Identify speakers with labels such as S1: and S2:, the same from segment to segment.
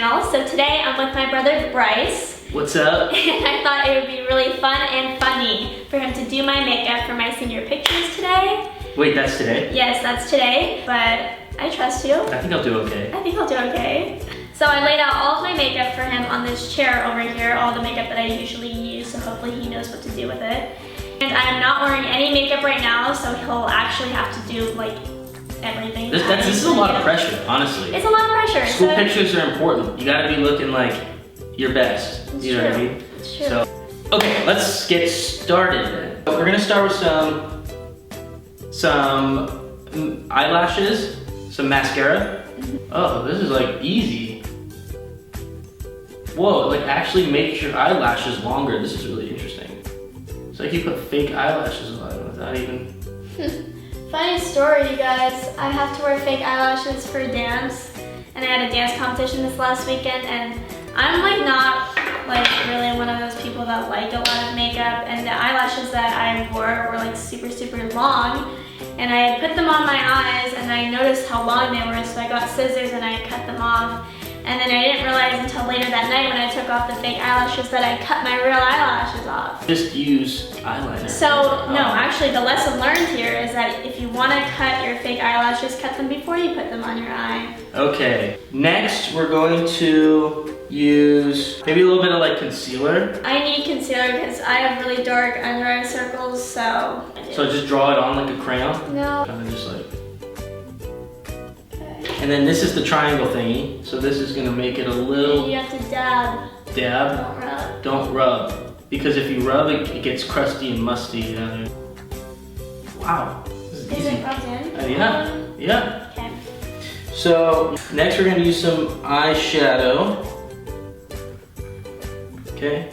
S1: channel. So today I'm with my brother Bryce.
S2: What's up?
S1: And I thought it would be really fun and funny for him to do my makeup for my senior pictures today.
S2: Wait, that's today?
S1: Yes, that's today, but I trust you.
S2: I think I'll do okay.
S1: I think I'll do okay. So I laid out all of my makeup for him on this chair over here, all the makeup that I usually use, so hopefully he knows what to do with it. And I'm not wearing any makeup right now, so he'll actually have to do like everything.
S2: This is a lot of pressure, honestly.
S1: It's a lot of pressure.
S2: School pictures are important. You gotta be looking like your best. You know what I mean?
S1: It's true.
S2: So, okay, let's get started then. We're gonna start with some eyelashes, some mascara. Oh, this is like easy. Whoa, it like actually makes your eyelashes longer. This is really interesting. It's like you put fake eyelashes on without even...
S1: Funny story, you guys. I have to wear fake eyelashes for dance, and I had a dance competition this last weekend, and I'm like not like really one of those people that like a lot of makeup, and the eyelashes that I wore were like super long, and I had put them on my eyes, and I noticed how long they were, so I got scissors and I cut them off. And then I didn't realize until later that night when I took off the fake eyelashes that I cut my real eyelashes off.
S2: Just use eyeliner.
S1: So, no, actually the lesson learned here is that if you want to cut your fake eyelashes, cut them before you put them on your eye. Okay,
S2: next we're going to use maybe a little bit of like concealer.
S1: I need concealer because I have really dark under eye circles, so...
S2: So just draw it on like a crayon?
S1: No.
S2: Kind of just like... And then this is the triangle thingy, so this is gonna make it a little...
S1: You have to dab.
S2: Dab?
S1: Don't rub.
S2: Don't rub. Because if you rub, it gets crusty and musty down there. Wow, this is easy.
S1: it rubbed in?
S2: Yeah.
S1: Okay.
S2: So, next we're gonna use some eyeshadow. Okay.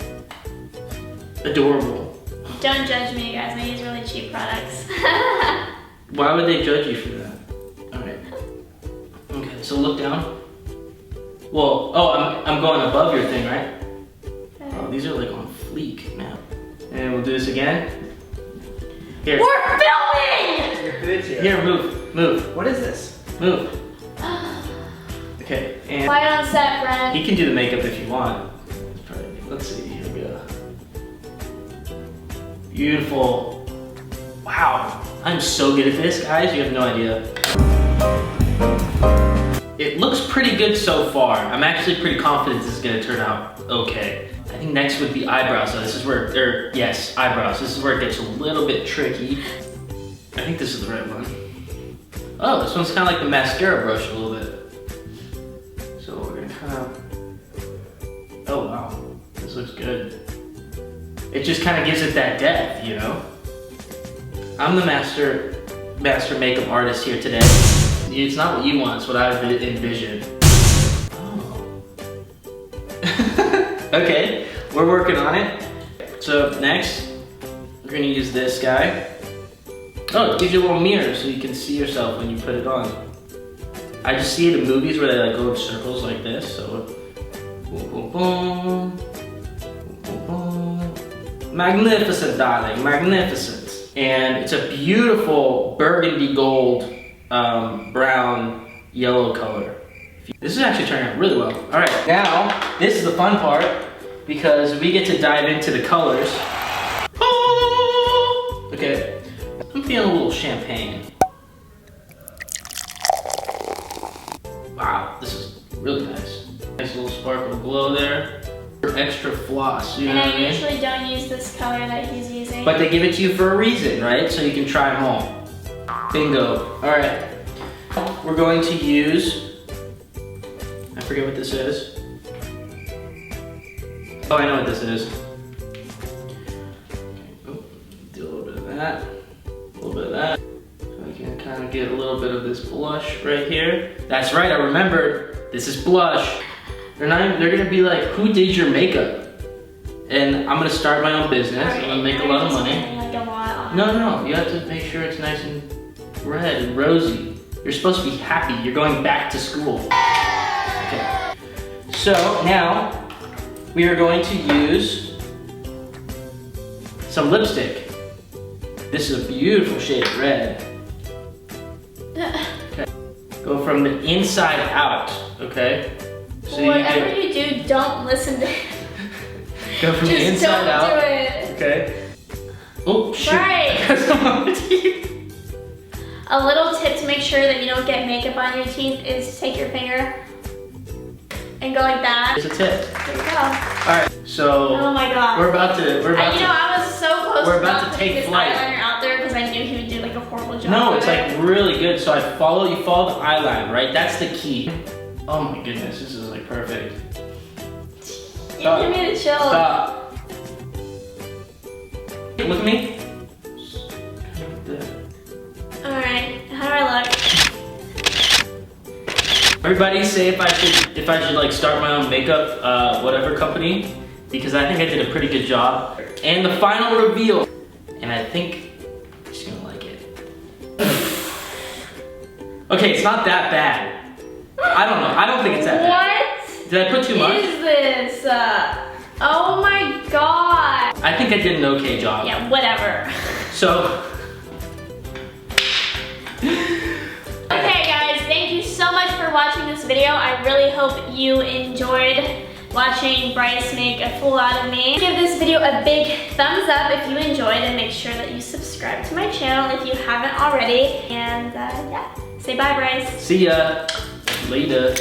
S2: Adorable.
S1: Don't judge me, guys. I use really cheap products.
S2: Why would they judge you for that? Okay, so look down. Whoa, oh, I'm going above your thing, right?
S1: Okay.
S2: Oh, these are like on fleek now. And we'll do this again. Here.
S1: We're filming!
S2: You're good here. Here, move.
S3: What is this?
S2: Move. Okay, and...
S1: Quiet on set, Brent.
S2: You can do the makeup if you want. Let's see, here we go. Beautiful. Wow, I'm so good at this, guys, you have no idea. It looks pretty good so far. I'm actually pretty confident this is gonna turn out okay. I think next would be eyebrows. So this is where, yes, eyebrows. This is where it gets a little bit tricky. I think this is the right one. Oh, this one's kind of like the mascara brush a little bit. So we're gonna kind of, oh wow, this looks good. It just kind of gives it that depth, you know? I'm the master makeup artist here today. It's not what you want, it's what I've envisioned. Oh. Okay, we're working on it. So next, we're gonna use this guy. Oh, it gives you a little mirror so you can see yourself when you put it on. I just see it in movies where they like go in circles like this, so. Boom, boom, boom. Boom, boom. Magnificent, darling, magnificent. And it's a beautiful burgundy gold, brown, yellow color. This is actually turning out really well. All right, now this is the fun part because we get to dive into the colors. Oh! Okay, I'm feeling a little champagne. Wow, this is really nice. Nice little sparkle glow there. Extra floss, you know what I mean?
S1: I usually don't use this color that he's using.
S2: But they give it to you for a reason, right? So you can try them all. Bingo. All right. We're going to use, I forget what this is. Oh, I know what this is. Okay. Do a little bit of that, a little bit of that. So I can kind of get a little bit of this blush right here. That's right, I remembered. This is blush. They're gonna be like, who did your makeup? And I'm gonna start my own business. I'm gonna make a lot of money.
S1: Like a lot on.
S2: No, you have to make sure it's nice and red and rosy. You're supposed to be happy. You're going back to school. Okay. So now we are going to use some lipstick. This is a beautiful shade of red. Okay. Go from the inside out, okay? So
S1: Whatever you do, don't listen to him.
S2: Go from the
S1: Just
S2: inside
S1: don't
S2: out.
S1: do it.
S2: Okay. Oh, shoot.
S1: Right.
S2: I got some on my teeth.
S1: A little tip to make sure that you don't get makeup on your teeth is to take your finger and go like that.
S2: Here's a tip.
S1: There you go.
S2: Alright, so
S1: Oh my god.
S2: we're about to
S1: I was so close
S2: we're
S1: to
S2: about
S1: not
S2: to
S1: putting
S2: take
S1: this
S2: flight.
S1: eyeliner out there because I knew he would do like a horrible job.
S2: No,
S1: with
S2: it's
S1: it.
S2: like really good. So you follow the eyeliner, right? That's the key. Oh my goodness, this is like perfect.
S1: You give me the chill.
S2: Stop. Look at me.
S1: Alright, how do I look?
S2: Everybody say if I should like start my own makeup whatever company, because I think I did a pretty good job. And the final reveal. And I think she's gonna like it. Okay, it's not that bad. I don't know. I don't think it's that bad.
S1: What?
S2: Did I put too much?
S1: Is this? Oh my god.
S2: I think I did an okay job.
S1: Yeah, whatever.
S2: So.
S1: Okay guys, thank you so much for watching this video. I really hope you enjoyed watching Bryce make a fool out of me. Give this video a big thumbs up if you enjoyed, and make sure that you subscribe to my channel if you haven't already. And yeah, say bye Bryce.
S2: See ya later.